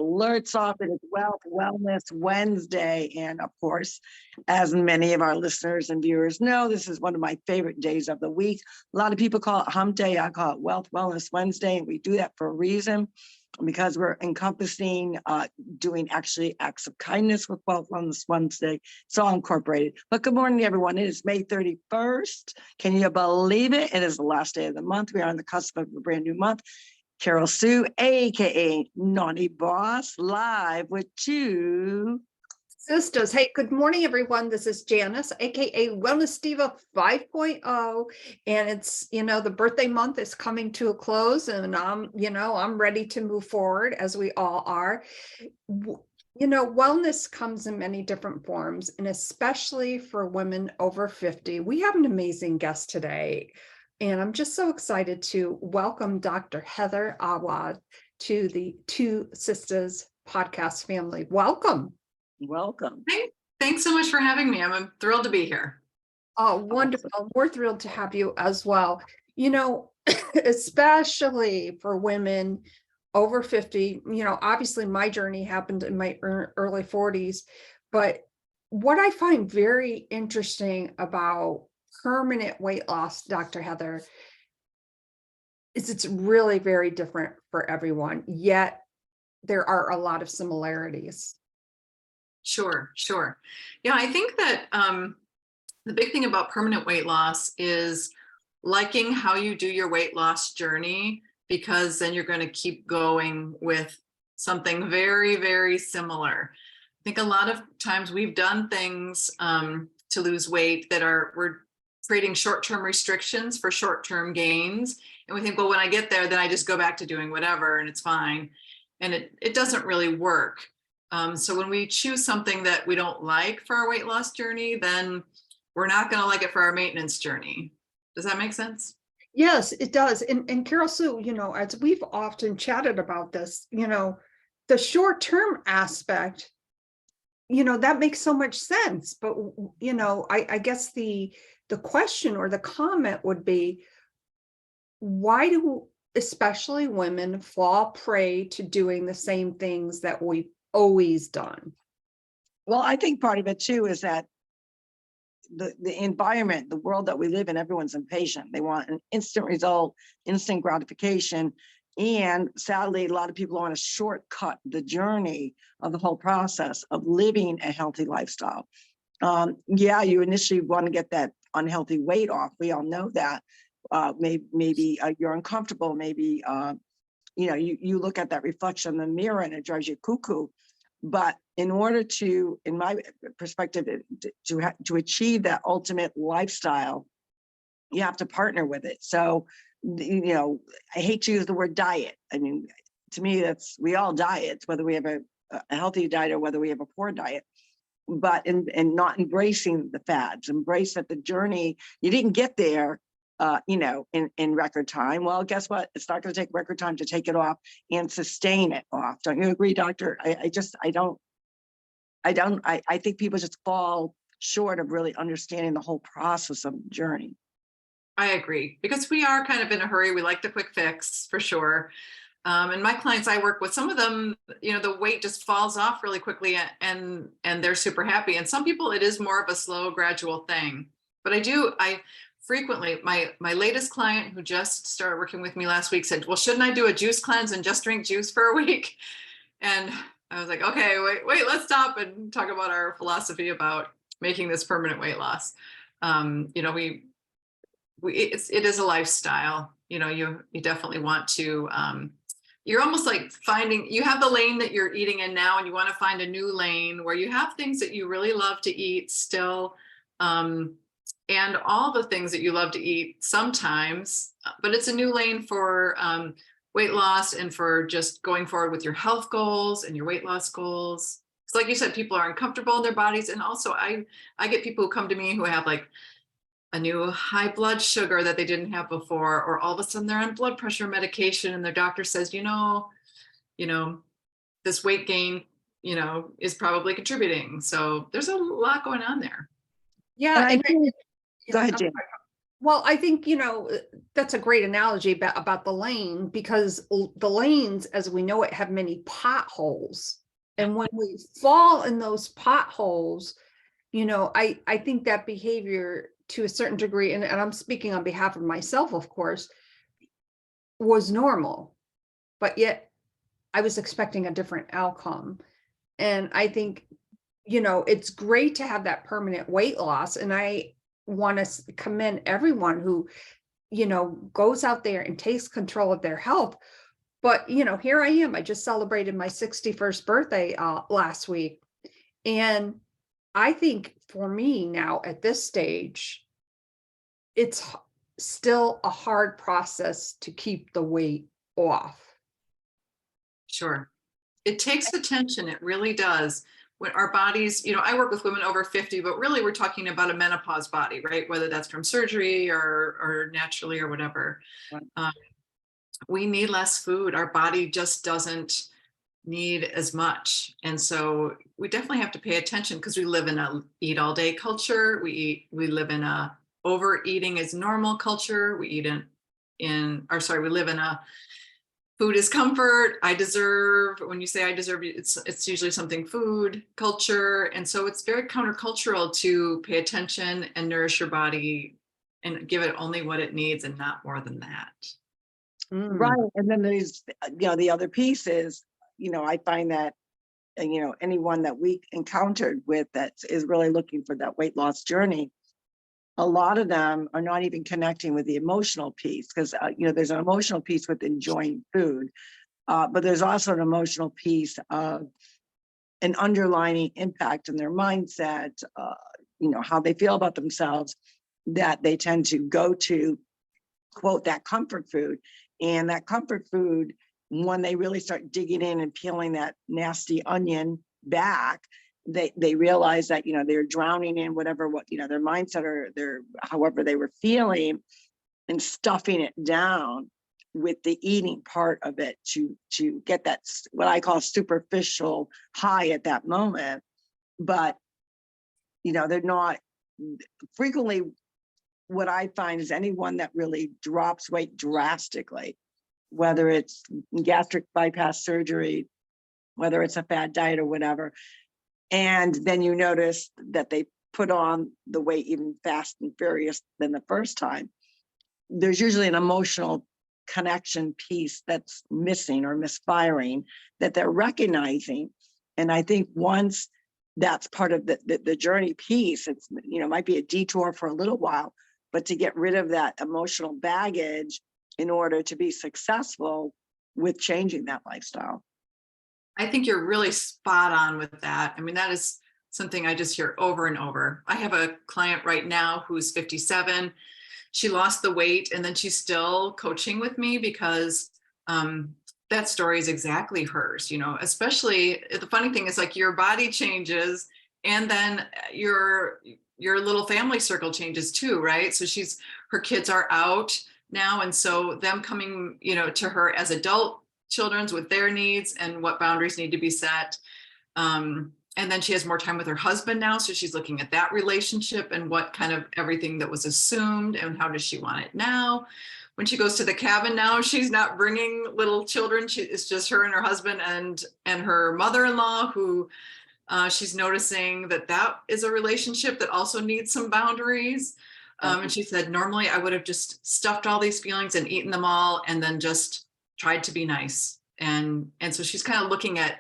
Alerts off. It is Wealth Wellness Wednesday. And of course, as many of our listeners and viewers know, this is one of my favorite days of the week. A lot of people call it Hump Day. I call it Wealth Wellness Wednesday. And we do that for a reason, because we're encompassing doing actually acts of kindness with Wealth Wellness Wednesday. It's all incorporated. But good morning, everyone. It is May 31st. Can you believe it? It is the last day of the month. We are on the cusp of a brand new month. Carol Sue, aka Naughty Boss, live with TwoSistas. Hey, good morning, everyone. This is Janice, aka Wellness Diva 5.0, and it's the birthday month is coming to a close, and I'm ready to move forward, as we all are. Wellness comes in many different forms, and especially for women over 50. We have an amazing guest today. And I'm just so excited to welcome Dr. Heather Awad to the TwoSistas podcast family. Welcome. Welcome. Thanks so much for having me. I'm thrilled to be here. Oh, wonderful. Awesome. We're thrilled to have you as well. Especially for women over 50, obviously my journey happened in my early 40s, but what I find very interesting about permanent weight loss, Dr. Heather, is it's really very different for everyone, yet there are a lot of similarities. Sure. Yeah, I think that the big thing about permanent weight loss is liking how you do your weight loss journey, because then you're going to keep going with something very, very similar. I think a lot of times we've done things to lose weight that we're creating short-term restrictions for short-term gains. And we think, well, when I get there, then I just go back to doing whatever and it's fine. And it doesn't really work. So when we choose something that we don't like for our weight loss journey, then we're not going to like it for our maintenance journey. Does that make sense? Yes, it does. And Carol Sue, as we've often chatted about this, the short-term aspect, that makes so much sense. But, I guess the question or the comment would be, why do especially women fall prey to doing the same things that we've always done? Well, I think part of it too is that the environment, the world that we live in, everyone's impatient. They want an instant result, instant gratification. And sadly, a lot of people want to shortcut the journey of the whole process of living a healthy lifestyle. Yeah, you initially want to get that unhealthy weight off. We all know that. Maybe you're uncomfortable. Maybe you look at that reflection in the mirror and it drives you cuckoo. But in order to, in my perspective, to achieve that ultimate lifestyle, you have to partner with it. So, I hate to use the word diet. I mean, to me, we all diet, whether we have a healthy diet or whether we have a poor diet. But and not embracing the fads, embrace that the journey, you didn't get there, in record time. Well, guess what? It's not going to take record time to take it off and sustain it off. Don't you agree, doctor? I think people just fall short of really understanding the whole process of the journey. I agree, because we are kind of in a hurry. We like the quick fix for sure. And my clients I work with, some of them, the weight just falls off really quickly and they're super happy. And some people, it is more of a slow, gradual thing. But I frequently, my latest client who just started working with me last week said, well, shouldn't I do a juice cleanse and just drink juice for a week? And I was like, okay, wait, let's stop and talk about our philosophy about making this permanent weight loss. It is a lifestyle. You definitely want to, you're almost like you have the lane that you're eating in now, and you want to find a new lane where you have things that you really love to eat still, and all the things that you love to eat sometimes, but it's a new lane for weight loss and for just going forward with your health goals and your weight loss goals. So like you said, people are uncomfortable in their bodies. And also I get people who come to me who have like a new high blood sugar that they didn't have before, or all of a sudden they're on blood pressure medication and their doctor says, this weight gain, is probably contributing. So there's a lot going on there. Yeah. Go ahead, Jim. Well, I think, that's a great analogy about the lane, because the lanes, as we know it, have many potholes. And when we fall in those potholes, I think that behavior, to a certain degree, and I'm speaking on behalf of myself, of course, was normal, but yet I was expecting a different outcome. And I think, it's great to have that permanent weight loss. And I want to commend everyone who, goes out there and takes control of their health. But, here I am. I just celebrated my 61st birthday last week. And I think for me now at this stage, it's still a hard process to keep the weight off. Sure. It takes attention. It really does. When our bodies, I work with women over 50, but really we're talking about a menopause body, right? Whether that's from surgery or naturally or whatever. Right. We need less food. Our body just doesn't need as much. And so we definitely have to pay attention, because we live in a eat all day culture. We live in a overeating is normal culture. We live in a food is comfort. I deserve, when you say I deserve, it's usually something food culture. And so it's very countercultural to pay attention and nourish your body and give it only what it needs and not more than that. Right. And then there's, the other piece is, I find that, anyone that we encountered with that is really looking for that weight loss journey, a lot of them are not even connecting with the emotional piece, because, there's an emotional piece with enjoying food, but there's also an emotional piece of an underlying impact in their mindset, how they feel about themselves, that they tend to go to, quote, that comfort food. And that comfort food, when they really start digging in and peeling that nasty onion back, they realize that, they're drowning in their mindset or however they were feeling, and stuffing it down with the eating part of it to get that, what I call superficial high at that moment. But, they're not frequently. What I find is anyone that really drops weight drastically, whether it's gastric bypass surgery, whether it's a fad diet or whatever, and then you notice that they put on the weight even fast and furious than the first time, there's usually an emotional connection piece that's missing or misfiring that they're recognizing. And I think once that's part of the journey piece, it's, might be a detour for a little while, but to get rid of that emotional baggage in order to be successful with changing that lifestyle. I think you're really spot on with that. I mean, that is something I just hear over and over. I have a client right now who's 57. She lost the weight, and then she's still coaching with me because that story is exactly hers, especially the funny thing is, like, your body changes and then your little family circle changes too, right? So her kids are out now. And so them coming, to her as adult children's with their needs and what boundaries need to be set. And then she has more time with her husband now. So she's looking at that relationship and what kind of everything that was assumed and how does she want it now? When she goes to the cabin now, she's not bringing little children. It's just her and her husband and her mother-in-law, who she's noticing that is a relationship that also needs some boundaries. And she said, normally I would have just stuffed all these feelings and eaten them all and then just tried to be nice. And so she's kind of looking at,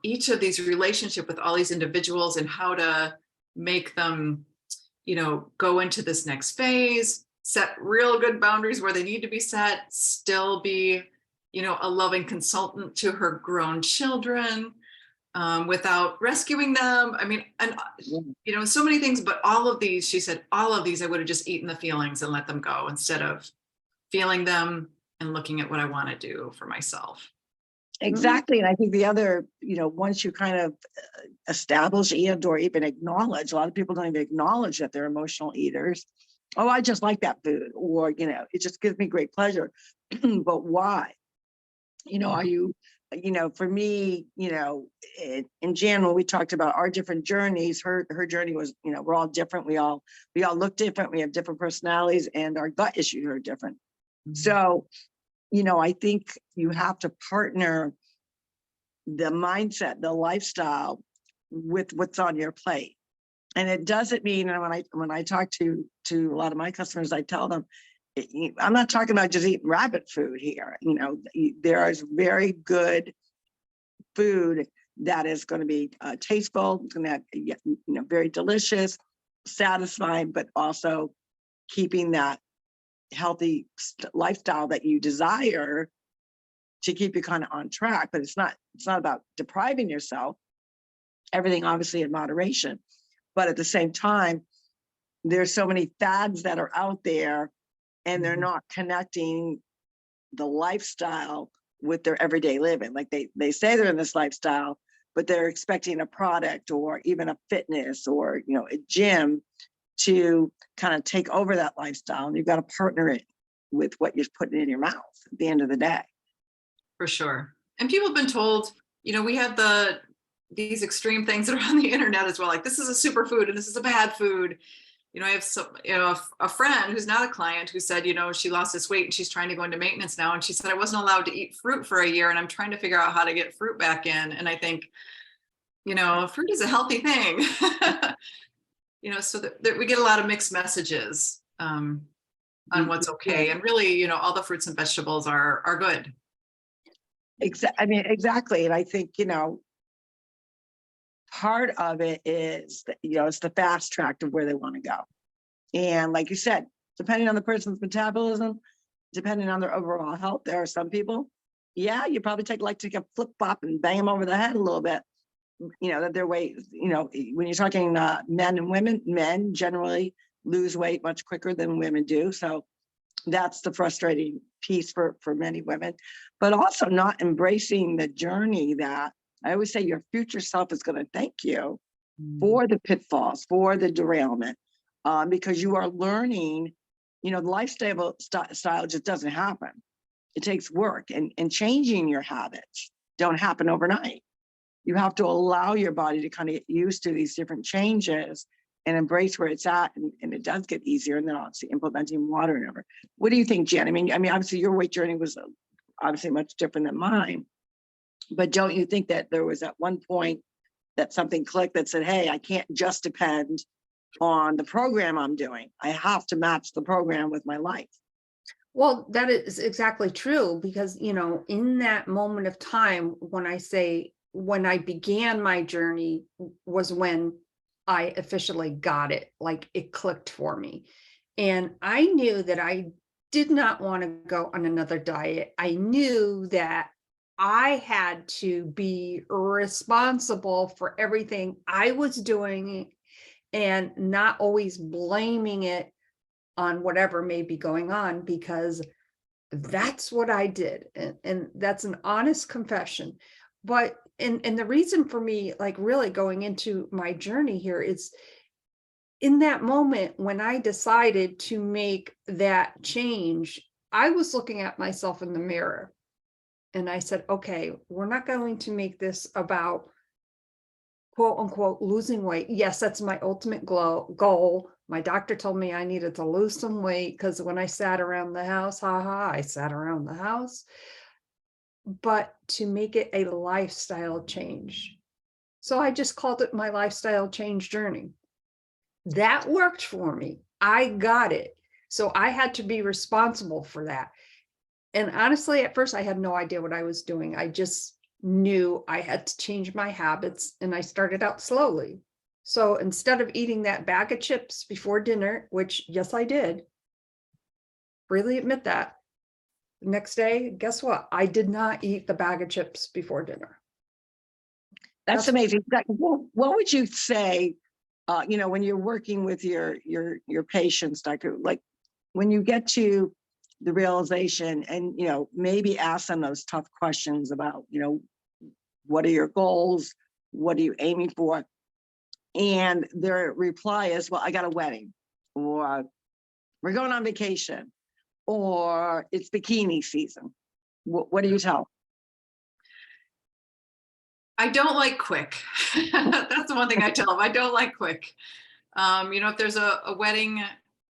each of these relationships with all these individuals and how to make them, go into this next phase, set real good boundaries where they need to be set, still be, a loving consultant to her grown children, without rescuing them. I mean, and so many things, but all of these, she said, all of these, I would have just eaten the feelings and let them go instead of feeling them and looking at what I want to do for myself. Exactly. And I think the other, once you kind of establish or even acknowledge, a lot of people don't even acknowledge that they're emotional eaters. Oh, I just like that food, or, it just gives me great pleasure. But why? Are you for me, in Jan, when we talked about our different journeys, her journey was, we're all different. We all look different. We have different personalities, and our gut issues are different. So, I think you have to partner the mindset, the lifestyle with what's on your plate. And it doesn't mean, and when I talk to a lot of my customers, I tell them, I'm not talking about just eating rabbit food here. There is very good food that is going to be tasteful, it's going to have, very delicious, satisfying, but also keeping that healthy lifestyle that you desire to keep you kind of on track. But it's not about depriving yourself. Everything obviously in moderation, but at the same time, there's so many fads that are out there, and they're not connecting the lifestyle with their everyday living. Like they say they're in this lifestyle, but they're expecting a product or even a fitness or, a gym to kind of take over that lifestyle. And you've got to partner it with what you're putting in your mouth at the end of the day. For sure. And people have been told, we have these extreme things that are on the internet as well. Like, this is a superfood and this is a bad food. I have a friend who's not a client who said, she lost this weight and she's trying to go into maintenance now. And she said, I wasn't allowed to eat fruit for a year and I'm trying to figure out how to get fruit back in. And I think, fruit is a healthy thing, so that we get a lot of mixed messages on what's okay. And really, all the fruits and vegetables are good. Exactly. And I think, part of it is that, it's the fast track of where they want to go. And like you said, depending on the person's metabolism, depending on their overall health, there are some people, you probably take a flip flop and bang them over the head a little bit. That their weight, when you're talking men and women, men generally lose weight much quicker than women do. So that's the frustrating piece for many women, but also not embracing the journey that I always say your future self is going to thank you for the pitfalls, for the derailment, because you are learning, the lifestyle style just doesn't happen. It takes work, and changing your habits don't happen overnight. You have to allow your body to kind of get used to these different changes and embrace where it's at. And it does get easier. And then obviously implementing water and whatever. What do you think, Jen? I mean, obviously your weight journey was obviously much different than mine. But don't you think that there was at one point that something clicked that said, hey, I can't just depend on the program I'm doing. I have to match the program with my life. Well, that is exactly true, because, in that moment of time, when I began my journey was when I officially got it, like it clicked for me. And I knew that I did not want to go on another diet. I knew that I had to be responsible for everything I was doing and not always blaming it on whatever may be going on, because that's what I did. And that's an honest confession. But and the reason for me, like really going into my journey here, is in that moment when I decided to make that change, I was looking at myself in the mirror. And I said, okay, we're not going to make this about quote unquote losing weight. Yes, that's my ultimate goal. My doctor told me I needed to lose some weight because when I sat around the house, I sat around the house. But to make it a lifestyle change. So I just called it my lifestyle change journey. That worked for me. I got it. So I had to be responsible for that. And honestly, at first I had no idea what I was doing. I just knew I had to change my habits, and I started out slowly. So instead of eating that bag of chips before dinner, which yes, I did, freely admit that, the next day, guess what? I did not eat the bag of chips before dinner. That's amazing. What would you say, when you're working with your patients, doctor, like when you get to the realization and, maybe ask them those tough questions about, what are your goals? What are you aiming for? And their reply is, well, I got a wedding, or we're going on vacation, or it's bikini season. What do you tell? I don't like quick. That's the one thing I tell them. I don't like quick. If there's a wedding,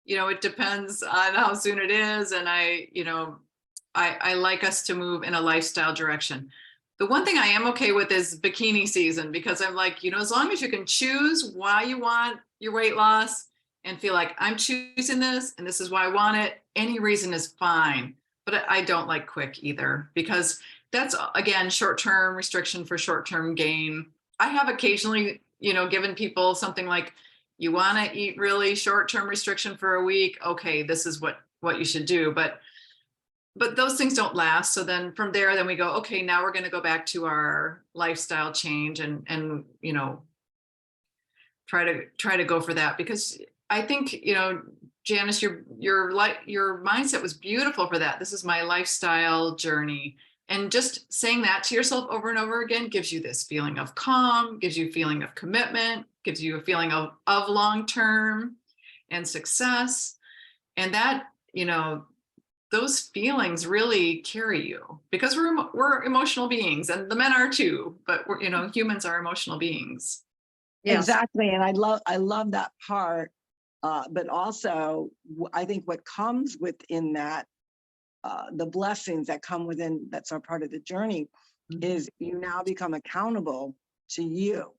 it depends on how soon it is. And I like us to move in a lifestyle direction. The one thing I am okay with is bikini season, because I'm like, as long as you can choose why you want your weight loss and feel like I'm choosing this and this is why I want it, any reason is fine. But I don't like quick either, because that's, again, short-term restriction for short-term gain. I have occasionally, given people something like, you want to eat really short-term restriction for a week. Okay, this is what you should do. But those things don't last. So then from there, then we go, okay, now we're going to go back to our lifestyle change and try to go for that. Because I think, Janice, your mindset was beautiful for that. This is my lifestyle journey. And just saying that to yourself over and over again gives you this feeling of calm, gives you a feeling of commitment, gives you a feeling of long-term and success. And that, those feelings really carry you, because we're emotional beings, and the men are too, but humans are emotional beings. Yes. Exactly. And I love that part. But also I think what comes within that, the blessings that come within, that's our part of the journey, is you now become accountable to you.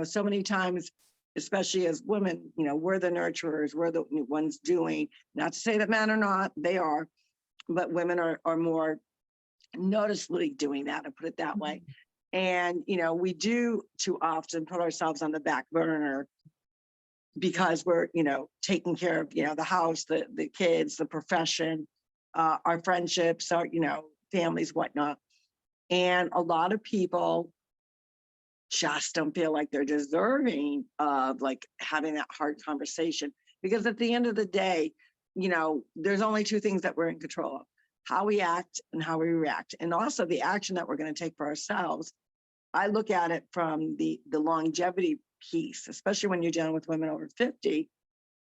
So many times, especially as women, we're the nurturers, we're the ones doing, not to say that men are not, they are, but women are more noticeably doing that, and put it that way. And, we do too often put ourselves on the back burner because we're, taking care of, the house, the kids, the profession, our friendships, our, families, whatnot. And a lot of people just don't feel like they're deserving of like having that hard conversation, because at the end of the day, there's only two things that we're in control of: how we act and how we react, and also the action that we're going to take for ourselves. I look at it from the longevity piece, especially when you're dealing with women over 50.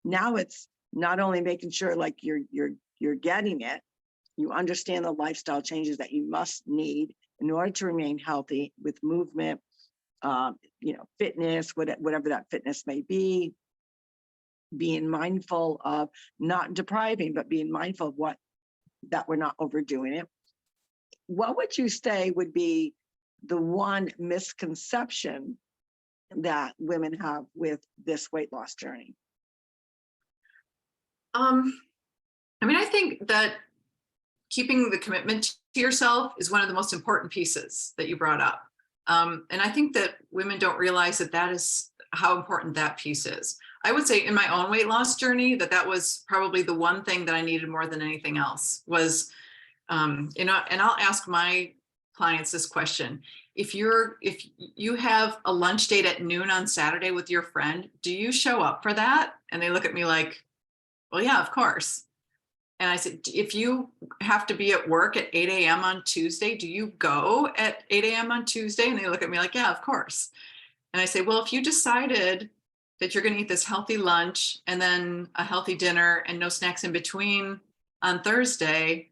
Now it's not only making sure like you're getting it, you understand the lifestyle changes that you must need in order to remain healthy with movement, fitness, whatever that fitness may be, being mindful of not depriving, but being mindful of that we're not overdoing it. What would you say would be the one misconception that women have with this weight loss journey? I think that keeping the commitment to yourself is one of the most important pieces that you brought up. And I think that women don't realize that is how important that piece is. I would say in my own weight loss journey, that was probably the one thing that I needed more than anything else was, and I'll ask my clients this question. If you have a lunch date at noon on Saturday with your friend, do you show up for that? And they look at me like, well, yeah, of course. And I said, if you have to be at work at 8 a.m. on Tuesday, do you go at 8 a.m. on Tuesday? And they look at me like, yeah, of course. And I say, well, if you decided that you're going to eat this healthy lunch and then a healthy dinner and no snacks in between on Thursday,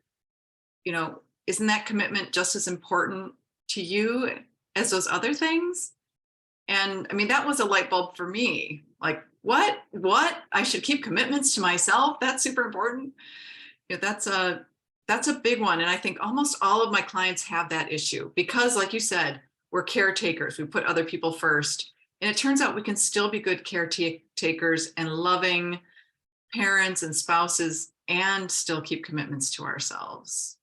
isn't that commitment just as important to you as those other things? And that was a light bulb for me. Like, what? I should keep commitments to myself? That's super important. That's a big one. And I think almost all of my clients have that issue because, like you said, we're caretakers. We put other people first. And it turns out we can still be good caretakers and loving parents and spouses and still keep commitments to ourselves.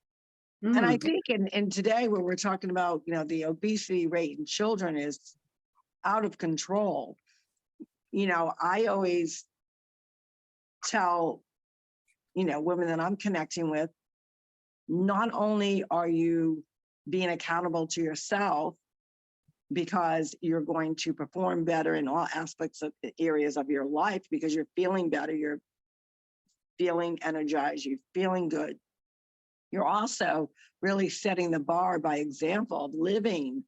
And I think in today where we're talking about, the obesity rate in children is out of control. I always tell, women that I'm connecting with, not only are you being accountable to yourself because you're going to perform better in all aspects of areas of your life because you're feeling better, you're feeling energized, you're feeling good. You're also really setting the bar by example of living,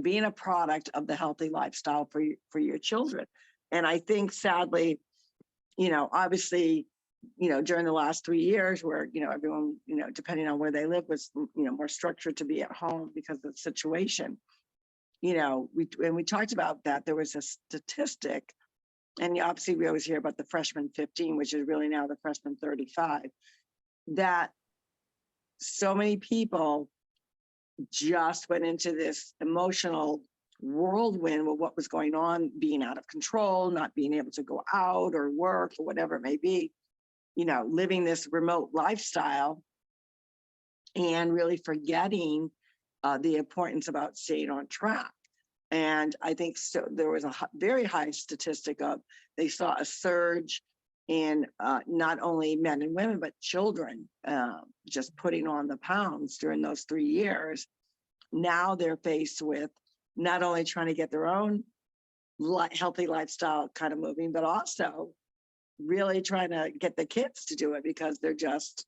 being a product of the healthy lifestyle for your children. And I think sadly, obviously, during the last 3 years where, everyone, depending on where they live was, more structured to be at home because of the situation. we talked about that, there was a statistic, and obviously we always hear about the freshman 15, which is really now the freshman 35, that so many people just went into this emotional whirlwind with what was going on, being out of control, not being able to go out or work or whatever it may be, living this remote lifestyle and really forgetting the importance about staying on track. And I think so there was a very high statistic of, they saw a surge in not only men and women, but children just putting on the pounds during those 3 years. Now they're faced with not only trying to get their own healthy lifestyle kind of moving, but also really trying to get the kids to do it, because they're just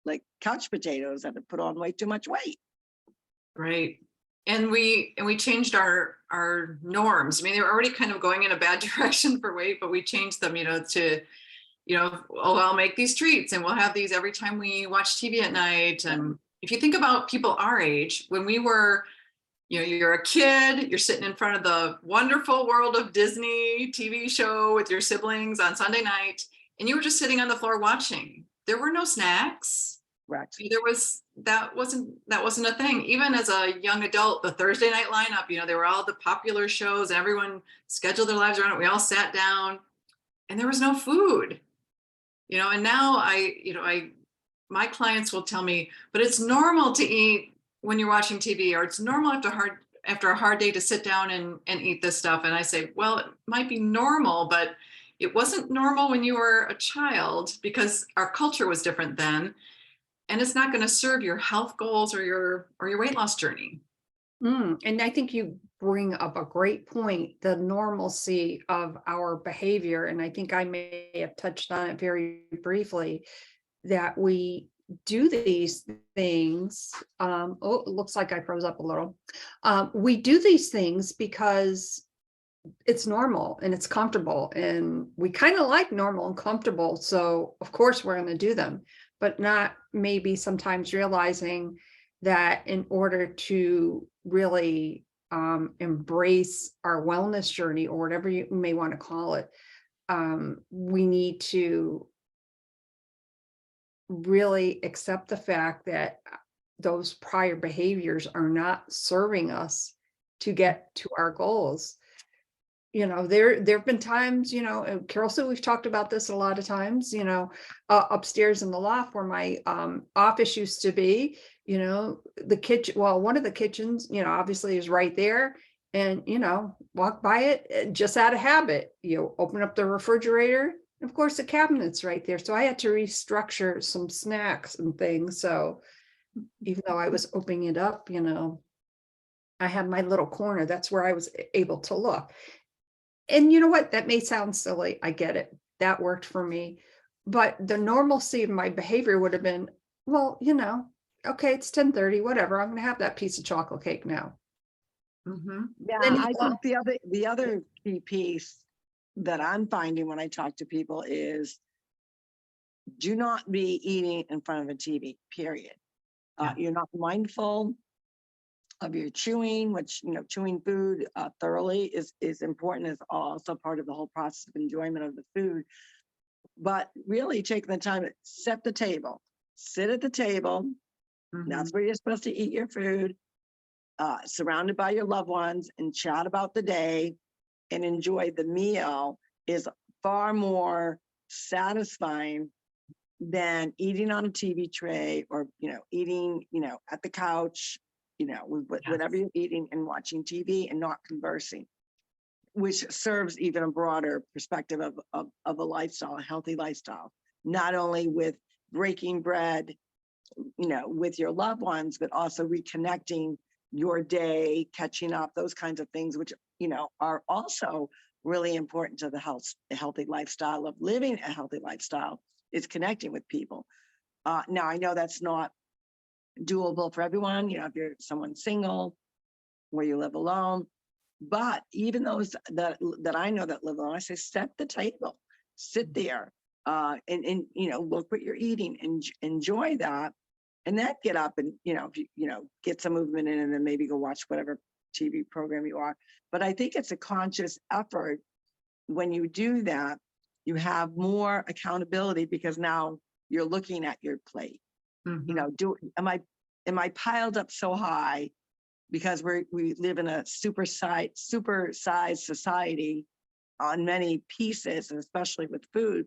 like couch potatoes that have put on way too much weight. Right. And we changed our norms. I mean, they were already kind of going in a bad direction for weight, but we changed them, to, oh, I'll make these treats and we'll have these every time we watch TV at night. And if you think about people our age, when we were, you're a kid, you're sitting in front of the wonderful world of Disney TV show with your siblings on Sunday night, and you were just sitting on the floor watching. There were no snacks. Right. That wasn't a thing. Even as a young adult, the Thursday night lineup, there were all the popular shows and everyone scheduled their lives around it. We all sat down and there was no food, and now my clients will tell me, but it's normal to eat when you're watching TV, or it's normal after a hard day to sit down and eat this stuff. And I say, well, it might be normal, but it wasn't normal when you were a child, because our culture was different then. And it's not going to serve your health goals or your weight loss journey. And I think you bring up a great point, the normalcy of our behavior. And I think I may have touched on it very briefly, that we do these things. It looks like I froze up a little. We do these things because it's normal and it's comfortable, and we kind of like normal and comfortable. So of course we're going to do them, but not maybe sometimes realizing that in order to really embrace our wellness journey, or whatever you may want to call it, we need to really accept the fact that those prior behaviors are not serving us to get to our goals. There have been times, and Carol, so we've talked about this a lot of times, upstairs in the loft where my office used to be, the kitchen, well, one of the kitchens, obviously is right there, and, walk by it just out of habit, open up the refrigerator. Of course, the cabinet's right there. So I had to restructure some snacks and things. So even though I was opening it up, I had my little corner. That's where I was able to look. And you know what? That may sound silly. I get it. That worked for me. But the normalcy of my behavior would have been, well, okay, it's 10:30, whatever. I'm going to have that piece of chocolate cake now. Mm-hmm. Yeah, Then I think the other key piece that I'm finding when I talk to people is, do not be eating in front of a TV, period. You're not mindful of your chewing, which, chewing food thoroughly is important, is also part of the whole process of enjoyment of the food. But really taking the time to set the table, sit at the table. Mm-hmm. That's where you're supposed to eat your food, surrounded by your loved ones, and chat about the day and enjoy the meal, is far more satisfying than eating on a TV tray, or, eating, at the couch, whatever you're eating, and watching TV and not conversing, which serves even a broader perspective of a lifestyle, a healthy lifestyle, not only with breaking bread, with your loved ones, but also reconnecting your day, catching up, those kinds of things, which, are also really important to a healthy lifestyle of living a healthy lifestyle, is connecting with people. Now, I know that's not doable for everyone, if you're someone single, where you live alone, but even those that I know that live alone, I say, set the table, sit there, and look what you're eating, and enjoy that, and then get up and, get some movement in, and then maybe go watch whatever TV program you are. But I think it's a conscious effort. When you do that, you have more accountability because now you're looking at your plate. Mhm. You know, am I piled up so high because we live in a super sized society on many pieces, and especially with food.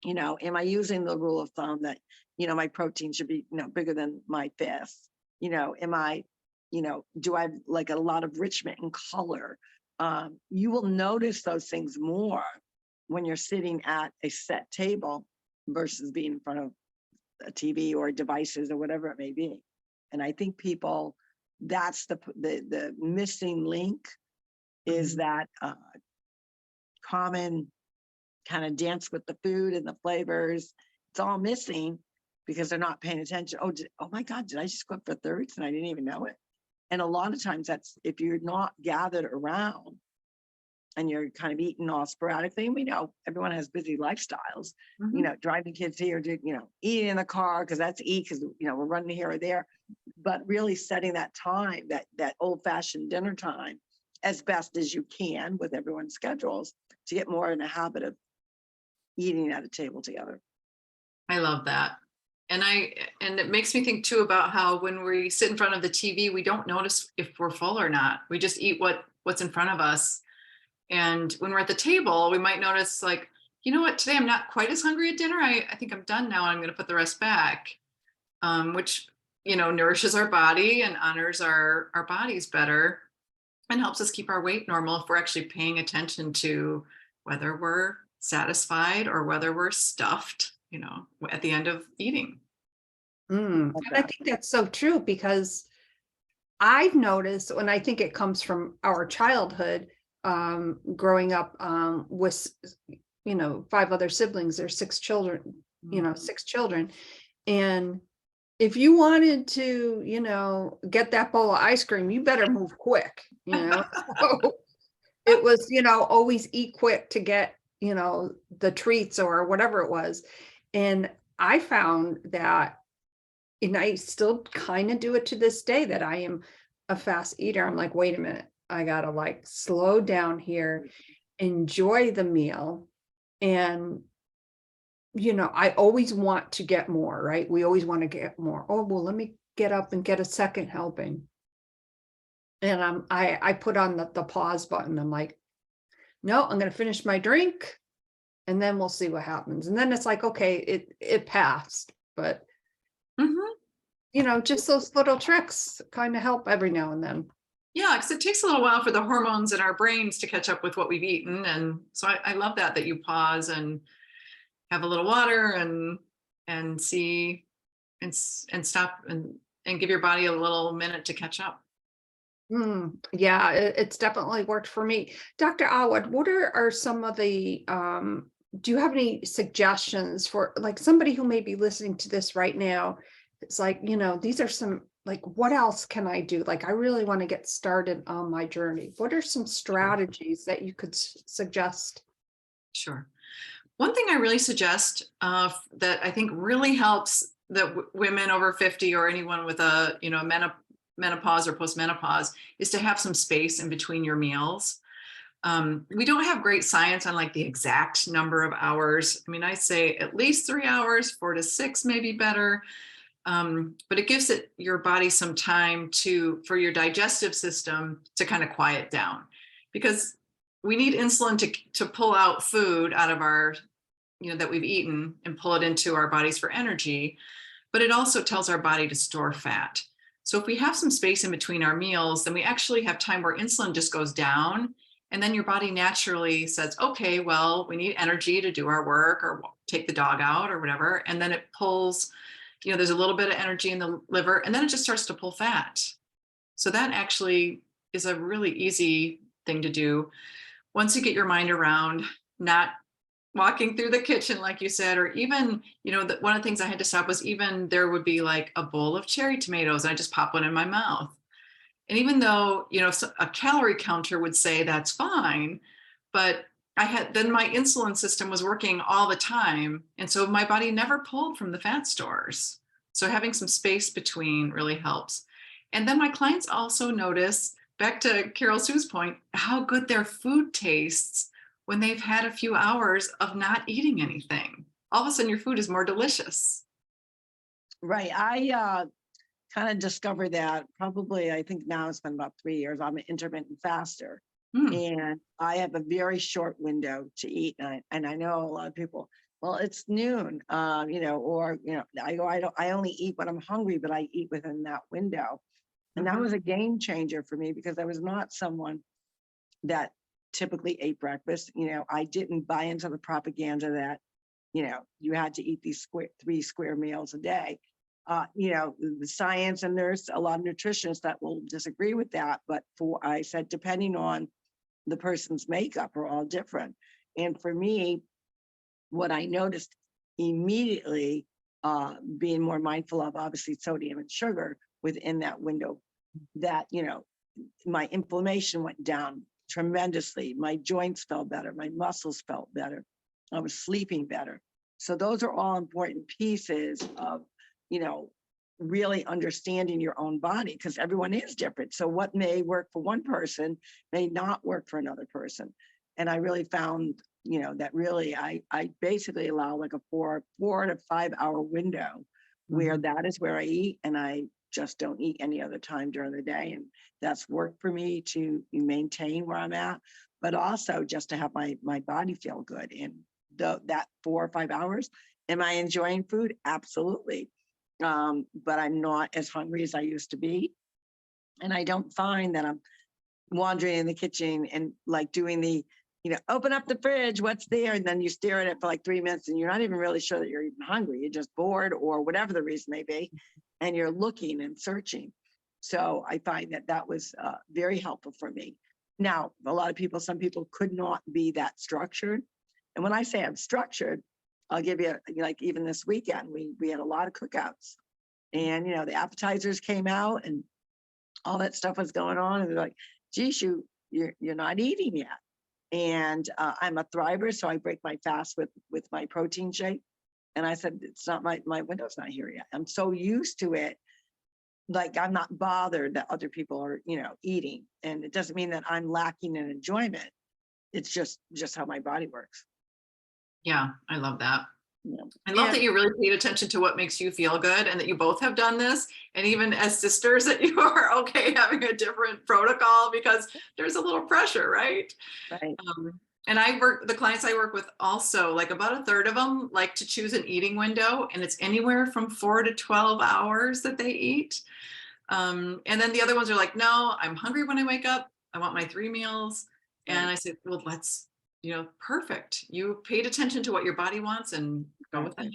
You know, am I using the rule of thumb that, you know, my protein should be, you know, bigger than my fist? You know, am I, you know, do I have like a lot of richment in color? You will notice those things more when you're sitting at a set table versus being in front of a TV or devices or whatever it may be. And I think people, that's the missing link is Mhm. that common kind of dance with the food and the flavors. It's all missing because they're not paying attention. Oh my God, did I just go up for thirds and I didn't even know it? And a lot of times that's if you're not gathered around and you're kind of eating all sporadically. And we know everyone has busy lifestyles, Mhm. you know, driving kids here, you know, eating in the car because that's eat because, you know, we're running here or there. But really setting that time, that old fashioned dinner time as best as you can with everyone's schedules to get more in a habit of eating at a table together. I love that. And it makes me think too about how when we sit in front of the TV, we don't notice if we're full or not. We just eat what's in front of us. And when we're at the table, we might notice like, you know what, today I'm not quite as hungry at dinner. I think I'm done now. I'm going to put the rest back, which, you know, nourishes our body and honors our bodies better and helps us keep our weight normal if we're actually paying attention to whether we're satisfied or whether we're stuffed, you know, at the end of eating. And I think that's so true because I've noticed, and I think it comes from our childhood, growing up with, you know, 5 other siblings. There's 6 children, you know, 6 children. And if you wanted to, you know, get that bowl of ice cream, you better move quick, you know. So it was, you know, always eat quick to get, you know, the treats or whatever it was. And I found that, and I still kind of do it to this day, that I am a fast eater. I'm like, wait a minute, I gotta like slow down here, enjoy the meal. And, you know, I always want to get more, right? We always want to get more. Oh, well, let me get up and get a second helping. And I put on the pause button. I'm like, no, I'm gonna finish my drink and then we'll see what happens. And then it's like, okay, it passed. But Mhm. you know, just those little tricks kind of help every now and then. Yeah, because it takes a little while for the hormones in our brains to catch up with what we've eaten. And so I love that you pause and have a little water and see and stop and give your body a little minute to catch up. Yeah, it's definitely worked for me. Dr. Awad, what are some of the, do you have any suggestions for like somebody who may be listening to this right now? It's like, you know, these are some, like, what else can I do? Like, I really want to get started on my journey. What are some strategies that you could suggest? Sure. One thing I really suggest that I think really helps that women over 50 or anyone with a, you know, menopause or postmenopause is to have some space in between your meals. We don't have great science on like the exact number of hours. I mean, I say at least 3 hours, 4 to 6 may be better. But it gives your body some time for your digestive system to kind of quiet down, because we need insulin to pull out food out of our, you know, that we've eaten and pull it into our bodies for energy. But it also tells our body to store fat. So if we have some space in between our meals, then we actually have time where insulin just goes down. And then your body naturally says, okay, well, we need energy to do our work or take the dog out or whatever. And then it pulls, you know, there's a little bit of energy in the liver, and then it just starts to pull fat. So that actually is a really easy thing to do. Once you get your mind around not walking through the kitchen, like you said, or even, you know, one of the things I had to stop was even there would be like a bowl of cherry tomatoes. And I just pop one in my mouth. And even though, you know, a calorie counter would say that's fine, but then my insulin system was working all the time. And so my body never pulled from the fat stores. So having some space between really helps. And then my clients also notice back to Carol Sue's point, how good their food tastes when they've had a few hours of not eating anything. All of a sudden your food is more delicious. Right. I kind of discovered that probably, I think now it's been about 3 years. I'm an intermittent faster. Mm, And I have a very short window to eat. And I know a lot of people, well, it's noon, or, I only eat when I'm hungry, but I eat within that window. And that mhm. was a game changer for me because I was not someone that typically ate breakfast. I didn't buy into the propaganda that, you had to eat these 3 square meals a day. The science, and there's a lot of nutritionists that will disagree with that. But I said, depending on the person's makeup are all different. And for me, what I noticed immediately, being more mindful of obviously sodium and sugar within that window, that, my inflammation went down tremendously. My joints felt better. My muscles felt better. I was sleeping better. So those are all important pieces of, really understanding your own body, because everyone is different. So what may work for one person may not work for another person. And I really found, that really I basically allow like a 4 to 5 hour window where that is where I eat, and I just don't eat any other time during the day. And that's worked for me to maintain where I'm at, but also just to have my body feel good. And that 4 or 5 hours, am I enjoying food? Absolutely. But I'm not as hungry as I used to be. And I don't find that I'm wandering in the kitchen and like doing the, open up the fridge, what's there? And then you stare at it for like 3 minutes and you're not even really sure that you're even hungry. You're just bored or whatever the reason may be. And you're looking and searching. So I find that was very helpful for me. Now, some people could not be that structured. And when I say I'm structured, I'll give you, like, even this weekend, we had a lot of cookouts, and, the appetizers came out and all that stuff was going on. And they're like, geez, you're not eating yet. And I'm a thriver, so I break my fast with my protein shake. And I said, it's not my window's not here yet. I'm so used to it. Like, I'm not bothered that other people are, eating. And it doesn't mean that I'm lacking in enjoyment. It's just how my body works. Yeah, I love that. Yeah. I love And that you really paid attention to what makes you feel good and that you both have done this. And even as sisters, that you are okay having a different protocol because there's a little pressure, right? right. And the clients I work with also, like about a third of them like to choose an eating window, and it's anywhere from 4 to 12 hours that they eat. And then the other ones are like, no, I'm hungry when I wake up. I want my 3 meals. And I said, well, let's, perfect. You paid attention to what your body wants and go with that.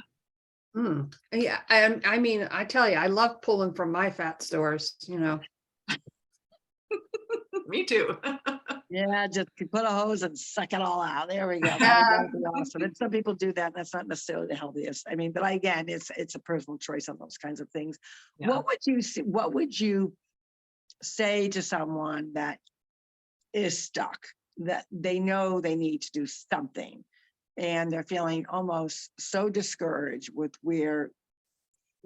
Yeah, I mean, I tell you, I love pulling from my fat stores, Me too. Yeah, just put a hose and suck it all out. There we go. Yeah. That would be awesome. And some people do that. And that's not necessarily the healthiest. I mean, but again, it's a personal choice on those kinds of things. Yeah. What would you say to someone that is stuck, that they know they need to do something, and they're feeling almost so discouraged with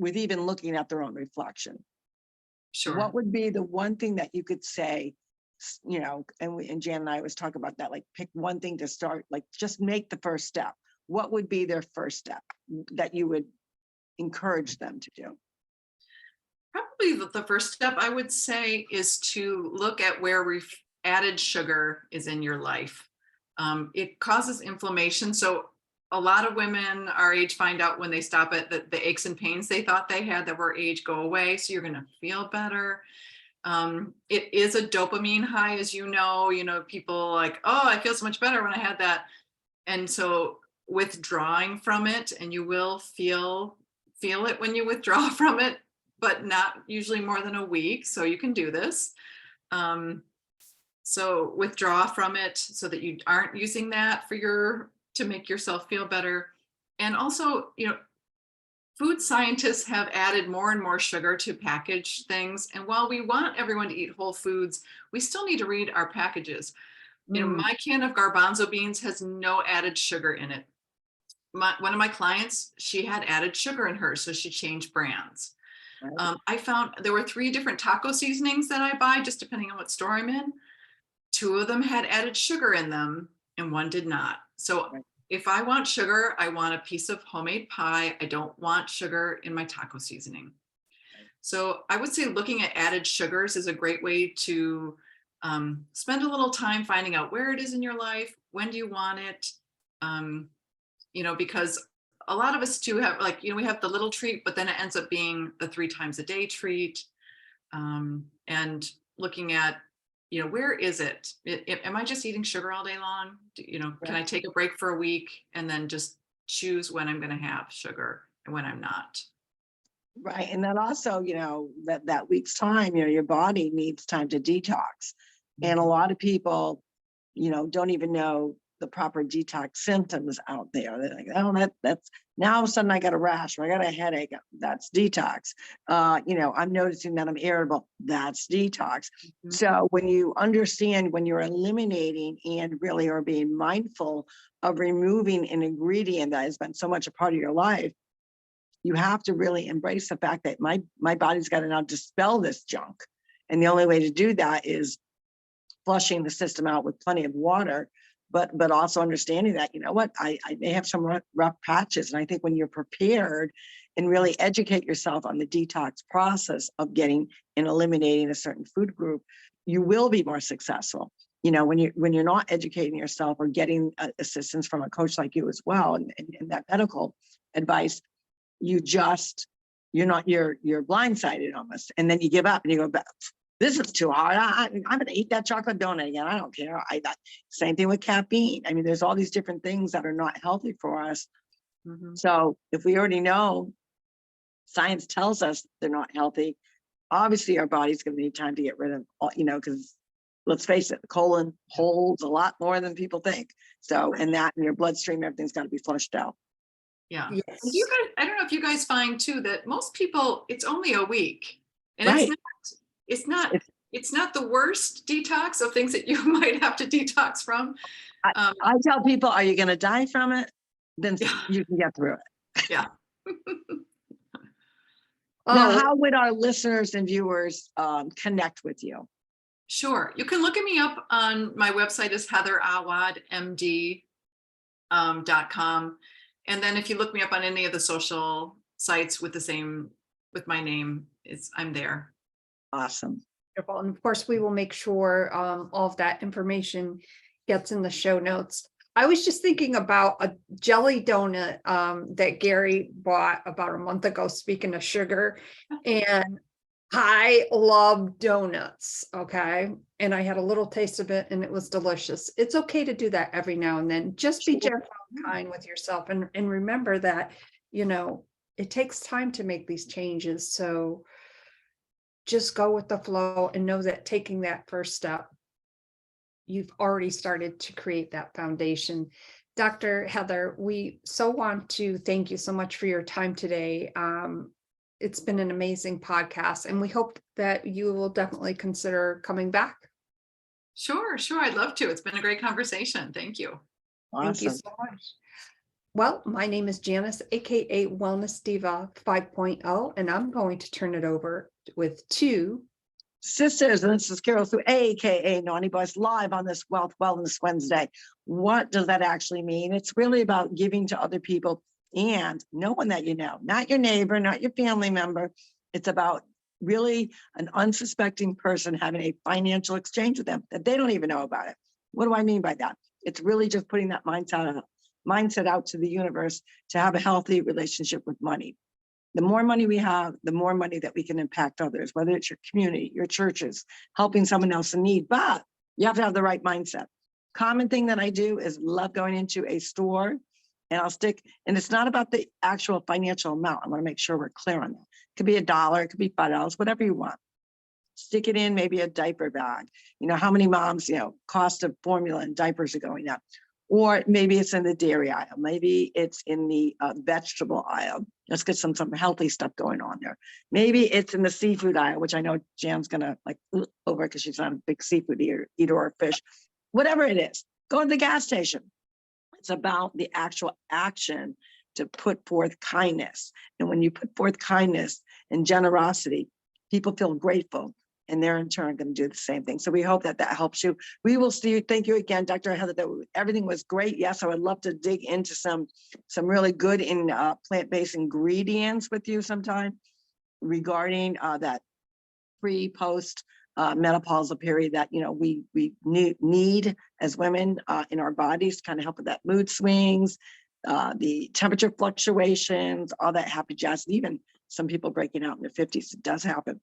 even looking at their own reflection? Sure. What would be the one thing that you could say, and Jan and I always talk about that, like pick one thing to start, like just make the first step. What would be their first step that you would encourage them to do? Probably the first step I would say is to look at where added sugar is in your life. It causes inflammation. So a lot of women our age find out when they stop at the aches and pains they thought they had that were age go away. So you're going to feel better. It is a dopamine high, as people like, oh, I feel so much better when I had that. And so withdrawing from it, and you will feel it when you withdraw from it, but not usually more than a week. So you can do this. So withdraw from it so that you aren't using that to make yourself feel better. And also, food scientists have added more and more sugar to packaged things. And while we want everyone to eat whole foods, we still need to read our packages. My can of garbanzo beans has no added sugar in it. One of my clients, she had added sugar in hers, so she changed brands. Right. I found there were 3 different taco seasonings that I buy, just depending on what store I'm in. 2 of them had added sugar in them and 1 did not. So Right. if I want sugar, I want a piece of homemade pie. I don't want sugar in my taco seasoning. So I would say looking at added sugars is a great way to spend a little time finding out where it is in your life. When do you want it? Um, because a lot of us too have we have the little treat, but then it ends up being the 3 times a day treat. And looking at, where is it? Am I just eating sugar all day long? Can I take a break for a week and then just choose when I'm going to have sugar and when I'm not? Right. And then also, that week's time, your body needs time to detox. And a lot of people, don't even know the proper detox symptoms out there. They're like, oh, that's now all of a sudden I got a rash or I got a headache. That's detox. I'm noticing that I'm irritable. That's detox. Mhm. So when you understand, when you're eliminating and really are being mindful of removing an ingredient that has been so much a part of your life, you have to really embrace the fact that my body's got to now dispel this junk. And the only way to do that is flushing the system out with plenty of water, but also understanding that, I may have some rough patches. And I think when you're prepared and really educate yourself on the detox process of getting and eliminating a certain food group, you will be more successful. When you're not educating yourself or getting assistance from a coach like you as well, and that medical advice, you're blindsided almost. And then you give up and you go, this is too hard. I'm going to eat that chocolate donut again. I don't care. Same thing with caffeine. I mean, there's all these different things that are not healthy for us. Mhm. So if we already know, science tells us they're not healthy, obviously our body's going to need time to get rid of, because let's face it, the colon holds a lot more than people think. So, and that in your bloodstream, everything's got to be flushed out. Yeah. Yes. And you guys, I don't know if you guys find too that most people, it's only a week, and Right. it's not It's, it's not the worst detox of things that you might have to detox from. Um, I tell people, are you going to die from it? Then Yeah. you can get through it. yeah. Now, Oh, how would our listeners and viewers connect with you? Sure. You can look at me up on my website is heatherawadmd.com. And then if you look me up on any of the social sites with my name, I'm there. Awesome. wonderful. And of course, we will make sure all of that information gets in the show notes. I was just thinking about a jelly donut that Gary bought about a month ago, speaking of sugar. And I love donuts. Okay. And I had a little taste of it and it was delicious. It's okay to do that every now and then. Just be gentle and kind with yourself. And remember that, it takes time to make these changes. So just go with the flow and know that taking that first step, you've already started to create that foundation. Dr. Heather, we so want to thank you so much for your time today. It's been an amazing podcast, and we hope that you will definitely consider coming back. Sure. I'd love to. It's been a great conversation. Thank you. Thank you Awesome. so much. Well, my name is Janice, aka Wellness Diva 5.0, and I'm going to turn it over with two Sisters, and this is Carol Sue, aka Naughty Boys, live on this Wealth Wellness Wednesday. What does that actually mean? It's really about giving to other people and no one that you know, not your neighbor, not your family member. It's about really an unsuspecting person having a financial exchange with them that they don't even know about it. What do I mean by that? It's really just putting that mindset out to the universe to have a healthy relationship with money. The more money we have, the more money that we can impact others, whether it's your community, your churches, helping someone else in need. But you have to have the right mindset. Common thing that I do is love going into a store and and it's not about the actual financial amount. I want to make sure we're clear on that. It could be $1, it could be $5, whatever you want. Stick it in maybe a diaper bag. How many moms, cost of formula and diapers are going up. Or maybe it's in the dairy aisle. Maybe it's in the vegetable aisle. Let's get some healthy stuff going on there. Maybe it's in the seafood aisle, which I know Jan's gonna over because she's not a big seafood eater or fish. Whatever it is, go to the gas station. It's about the actual action to put forth kindness. And when you put forth kindness and generosity, people feel grateful, and they're in turn going to do the same thing. So we hope that that helps you. We will see you. Thank you again, Dr. Heather. Everything was great. Yes, I would love to dig into some really good in plant-based ingredients with you sometime regarding that pre-post menopausal period that we need as women in our bodies, kind of help with that mood swings, the temperature fluctuations, all that happy jazz. Even some people breaking out in their 50s, it does happen.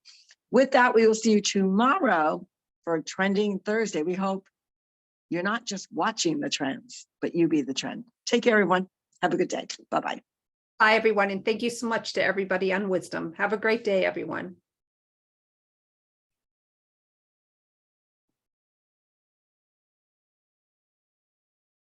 With that, we will see you tomorrow for Trending Thursday. We hope you're not just watching the trends, but you be the trend. Take care, everyone. Have a good day. Bye-bye. Bye, everyone. And thank you so much to everybody on Wisdom. Have a great day, everyone.